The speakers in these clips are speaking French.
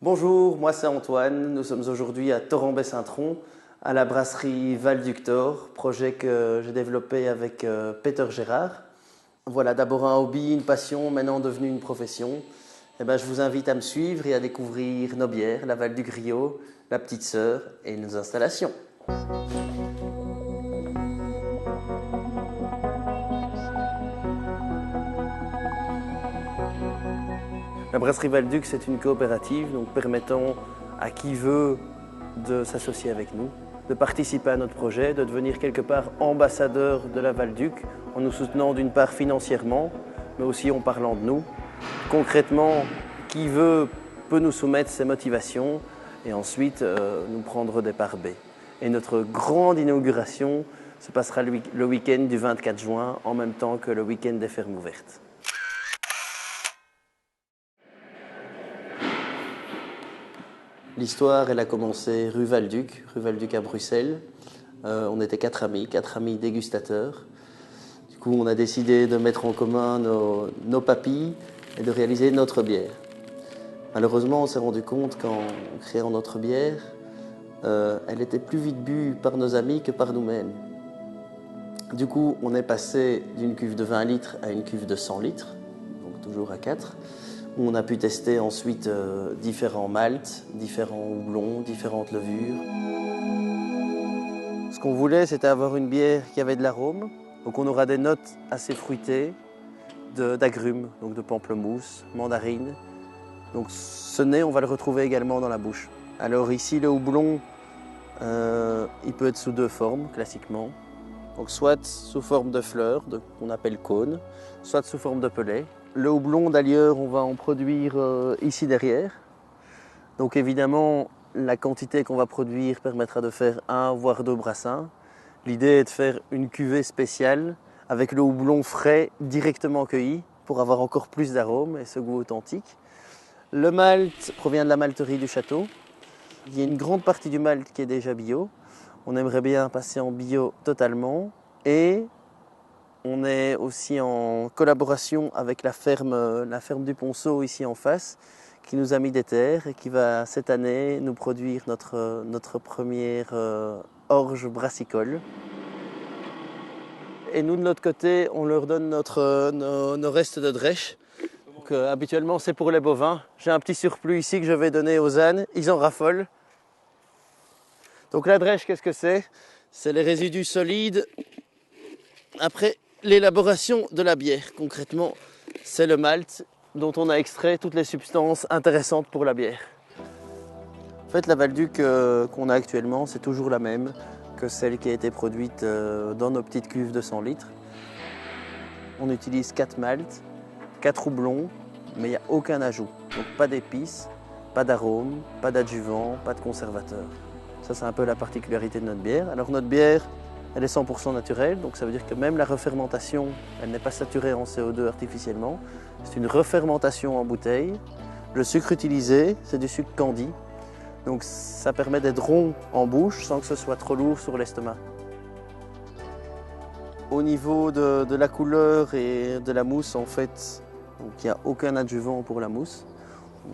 Bonjour, moi c'est Antoine. Nous sommes aujourd'hui à Torrembay-Saint-Tron, à la brasserie Val-Ductor, projet que j'ai développé avec Peter Gérard. Voilà, d'abord un hobby, une passion, maintenant devenu une profession. Je vous invite à me suivre et à découvrir nos bières, la Val du Griot, la Petite Sœur et nos installations. La brasserie Val-Duc, c'est une coopérative donc permettant à qui veut de s'associer avec nous, de participer à notre projet, de devenir quelque part ambassadeur de la Val-Duc en nous soutenant d'une part financièrement, mais aussi en parlant de nous. Concrètement, qui veut peut nous soumettre ses motivations et ensuite nous prendre des parts B. Et notre grande inauguration se passera le week-end du 24 juin, en même temps que le week-end des fermes ouvertes. L'histoire, elle a commencé rue Val-Duc à Bruxelles. On était quatre amis dégustateurs. Du coup, on a décidé de mettre en commun nos papilles et de réaliser notre bière. Malheureusement, on s'est rendu compte qu'en créant notre bière, elle était plus vite bue par nos amis que par nous-mêmes. Du coup, on est passé d'une cuve de 20 litres à une cuve de 100 litres, donc toujours à 4. On a pu tester ensuite différents maltes, différents houblons, différentes levures. Ce qu'on voulait, c'était avoir une bière qui avait de l'arôme. Donc on aura des notes assez fruitées, d'agrumes, donc de pamplemousse, mandarine. Donc ce nez, on va le retrouver également dans la bouche. Alors ici, le houblon, il peut être sous deux formes, classiquement. Donc soit sous forme de fleurs, qu'on appelle cône, soit sous forme de pellet. Le houblon d'ailleurs, on va en produire ici derrière. Donc évidemment, la quantité qu'on va produire permettra de faire 1 voire 2 brassins. L'idée est de faire une cuvée spéciale avec le houblon frais directement cueilli pour avoir encore plus d'arômes et ce goût authentique. Le malt provient de la malterie du château. Il y a une grande partie du malt qui est déjà bio. On aimerait bien passer en bio totalement et on est aussi en collaboration avec la ferme du Ponceau ici en face qui nous a mis des terres et qui va cette année nous produire notre première orge brassicole. Et nous de notre côté, on leur donne nos restes de drèche. Donc, habituellement c'est pour les bovins. J'ai un petit surplus ici que je vais donner aux ânes, ils en raffolent. Donc la drèche, qu'est-ce que c'est? C'est les résidus solides après l'élaboration de la bière. Concrètement, c'est le malt dont on a extrait toutes les substances intéressantes pour la bière. En fait, la Val-Duc qu'on a actuellement, c'est toujours la même que celle qui a été produite dans nos petites cuves de 100 litres. On utilise 4 maltes, 4 houblons, mais il n'y a aucun ajout. Donc pas d'épices, pas d'arômes, pas d'adjuvants, pas de conservateurs. Ça, c'est un peu la particularité de notre bière. Alors notre bière, elle est 100% naturelle, donc ça veut dire que même la refermentation, elle n'est pas saturée en CO2 artificiellement. C'est une refermentation en bouteille. Le sucre utilisé, c'est du sucre candi. Donc ça permet d'être rond en bouche sans que ce soit trop lourd sur l'estomac. Au niveau de la couleur et de la mousse, en fait, il n'y a aucun adjuvant pour la mousse.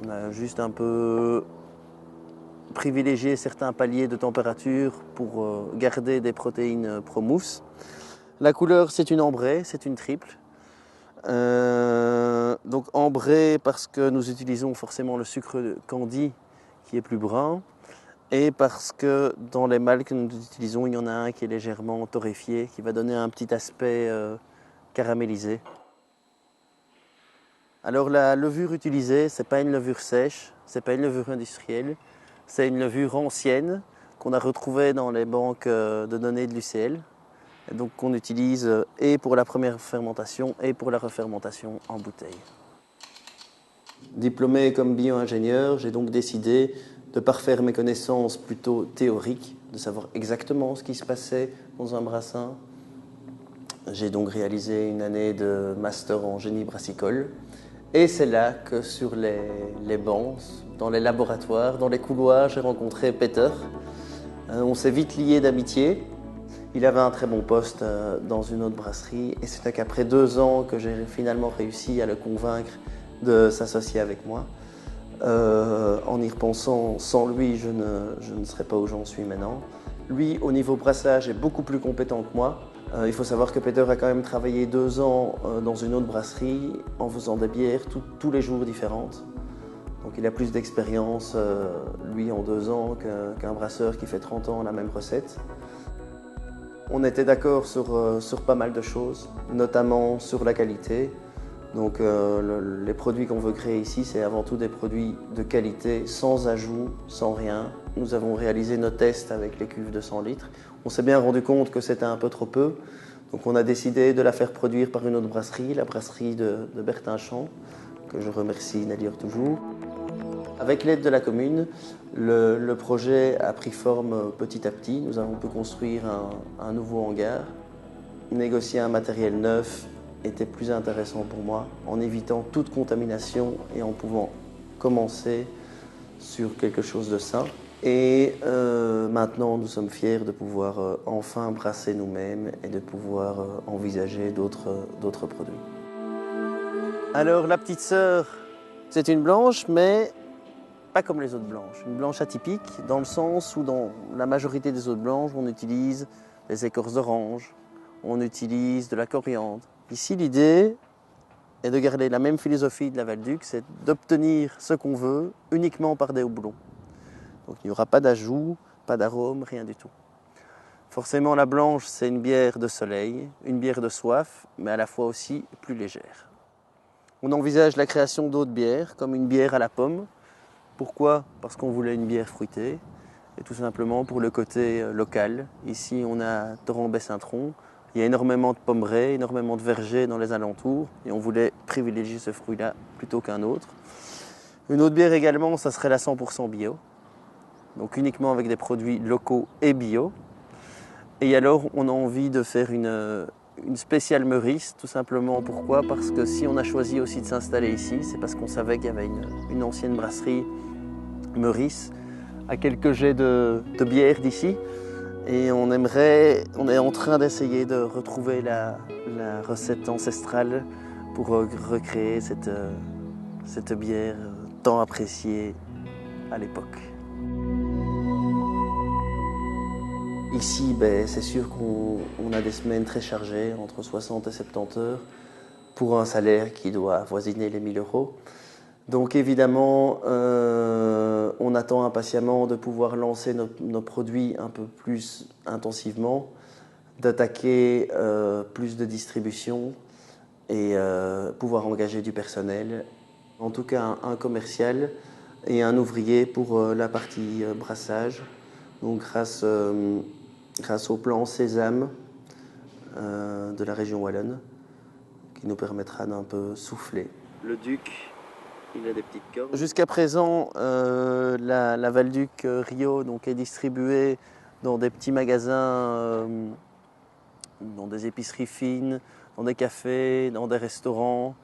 On a juste un peu privilégier certains paliers de température pour garder des protéines pro-mousse. La couleur, c'est une ambrée, c'est une triple. Donc ambrée parce que nous utilisons forcément le sucre candi qui est plus brun et parce que dans les maltes que nous utilisons, il y en a un qui est légèrement torréfié, qui va donner un petit aspect caramélisé. Alors la levure utilisée, ce n'est pas une levure sèche, ce n'est pas une levure industrielle. C'est une levure ancienne qu'on a retrouvée dans les banques de données de l'UCL. Et donc qu'on utilise et pour la première fermentation et pour la refermentation en bouteille. Diplômé comme bio-ingénieur, j'ai donc décidé de parfaire mes connaissances plutôt théoriques, de savoir exactement ce qui se passait dans un brassin. J'ai donc réalisé une année de master en génie brassicole. Et c'est là que sur les bancs, dans les laboratoires, dans les couloirs, j'ai rencontré Peter. On s'est vite liés d'amitié. Il avait un très bon poste dans une autre brasserie et c'est qu'après 2 ans que j'ai finalement réussi à le convaincre de s'associer avec moi. En y repensant, sans lui, je ne serais pas où j'en suis maintenant. Lui, au niveau brassage, est beaucoup plus compétent que moi. Il faut savoir que Peter a quand même travaillé 2 ans dans une autre brasserie en faisant des bières tous les jours différentes. Donc il a plus d'expérience, lui, en 2 ans qu'un brasseur qui fait 30 ans la même recette. On était d'accord sur pas mal de choses, notamment sur la qualité. Donc les produits qu'on veut créer ici, c'est avant tout des produits de qualité, sans ajout, sans rien. Nous avons réalisé nos tests avec les cuves de 100 litres. On s'est bien rendu compte que c'était un peu trop peu. Donc on a décidé de la faire produire par une autre brasserie, la brasserie de Bertinchamp, que je remercie d'ailleurs toujours. Avec l'aide de la commune, le projet a pris forme petit à petit. Nous avons pu construire un nouveau hangar. Négocier un matériel neuf était plus intéressant pour moi, en évitant toute contamination et en pouvant commencer sur quelque chose de sain. Et maintenant, nous sommes fiers de pouvoir enfin brasser nous-mêmes et de pouvoir envisager d'autres produits. Alors, la petite sœur, c'est une blanche, mais pas comme les autres blanches. Une blanche atypique, dans le sens où dans la majorité des autres blanches, on utilise les écorces d'orange, on utilise de la coriandre. Ici, l'idée est de garder la même philosophie de la Val-Duc, c'est d'obtenir ce qu'on veut uniquement par des houblons. Donc il n'y aura pas d'ajout, pas d'arôme, rien du tout. Forcément, la blanche, c'est une bière de soleil, une bière de soif, mais à la fois aussi plus légère. On envisage la création d'autres bières, comme une bière à la pomme. Pourquoi? Parce qu'on voulait une bière fruitée, et tout simplement pour le côté local. Ici, on a Torrent-Baie-Saint-Tron. Il y a énormément de pommeraies, énormément de vergers dans les alentours, et on voulait privilégier ce fruit-là plutôt qu'un autre. Une autre bière également, ça serait la 100% bio, donc uniquement avec des produits locaux et bio. Et alors, on a envie de faire une spéciale Meurice, tout simplement. Pourquoi? Parce que si on a choisi aussi de s'installer ici, c'est parce qu'on savait qu'il y avait une ancienne brasserie Meurice à quelques jets de bière d'ici. Et on est en train d'essayer de retrouver la recette ancestrale pour recréer cette bière tant appréciée à l'époque. Ici, c'est sûr qu'on a des semaines très chargées, entre 60 et 70 heures, pour un salaire qui doit avoisiner les 1 000 €. Donc évidemment, on attend impatiemment de pouvoir lancer nos produits un peu plus intensivement, d'attaquer plus de distribution et pouvoir engager du personnel. En tout cas, un commercial et un ouvrier pour la partie brassage. Donc grâce au plan Sésame de la région wallonne, qui nous permettra d'un peu souffler. Le Duc, il a des petites cornes. Jusqu'à présent, la Val-Duc Rio donc, est distribuée dans des petits magasins, dans des épiceries fines, dans des cafés, dans des restaurants.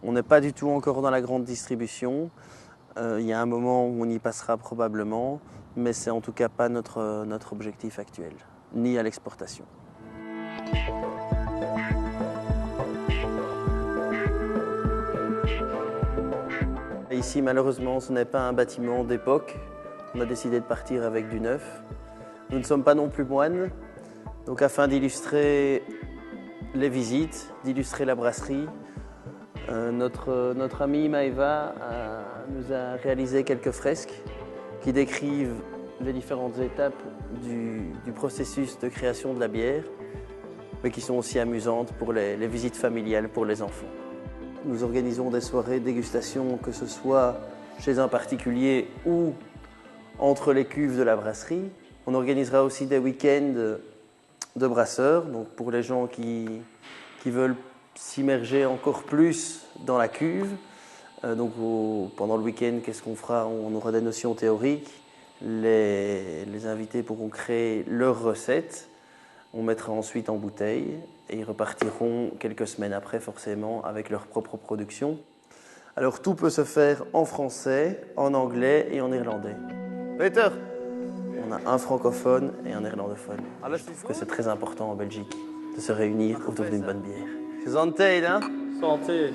On n'est pas du tout encore dans la grande distribution. Il y a un moment où on y passera probablement, mais c'est en tout cas pas notre objectif actuel, ni à l'exportation. Ici, malheureusement, ce n'est pas un bâtiment d'époque. On a décidé de partir avec du neuf. Nous ne sommes pas non plus moines. Donc, afin d'illustrer les visites, d'illustrer la brasserie, notre amie Maëva nous a réalisé quelques fresques qui décrivent les différentes étapes du processus de création de la bière, mais qui sont aussi amusantes pour les visites familiales pour les enfants. Nous organisons des soirées de dégustation, que ce soit chez un particulier ou entre les cuves de la brasserie. On organisera aussi des week-ends de brasseurs, donc pour les gens qui veulent s'immerger encore plus dans la cuve. Pendant le week-end, qu'est-ce qu'on fera? On aura des notions théoriques. Les invités pourront créer leurs recettes. On mettra ensuite en bouteille et ils repartiront quelques semaines après forcément avec leur propre production. Alors tout peut se faire en français, en anglais et en irlandais. Peter, on a un francophone et un néerlandophone. Je trouve que c'est très important en Belgique de se réunir autour d'une bonne bière. Santé, hein? Santé.